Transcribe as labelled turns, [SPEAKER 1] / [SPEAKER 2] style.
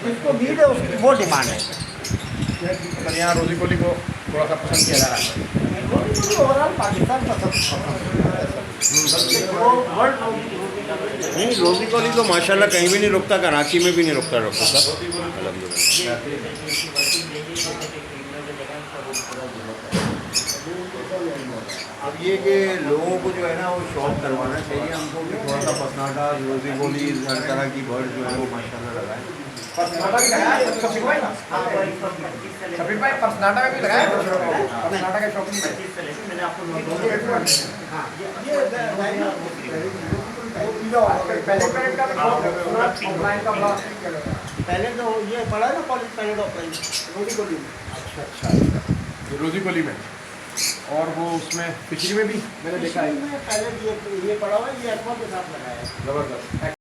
[SPEAKER 1] जिसको नीड है उसकी वो डिमांड है।
[SPEAKER 2] पर यहाँ रोजी कोली को थोड़ा सा पसंद किया जा रहा है।
[SPEAKER 1] ओवरऑल पाकिस्तान पसंद
[SPEAKER 3] नहीं, रोजी कोली तो माशाल्लाह कहीं भी नहीं रुकता, कराची में भी नहीं रुकता डॉक्टर साहब। अब ये कि लोगों को जो है ना वो शौक करवाना चाहिए हमको कि थोड़ा सा पसनाटा, रोजी कोली, हर तरह की बर्ड जो है वो माशाल्लाह लगाए।
[SPEAKER 2] पसनाटा भी लगाया शफीक भाई, शफीक भाई पसनाटा में भी लगाया, पसनाटा का शौकीन है।
[SPEAKER 1] मैंने आपको पहले तो ये पढ़ा ना कॉलेज पैलेट ऑपरेशन रोजी कोली में।
[SPEAKER 2] अच्छा, ये रोजी कोली में, और वो उसमें फिशरी में भी मैंने देखा है।
[SPEAKER 1] पहले ये पढ़ा हुआ है, ये एक्वा के साथ लगाया है।
[SPEAKER 2] जबरदस्त।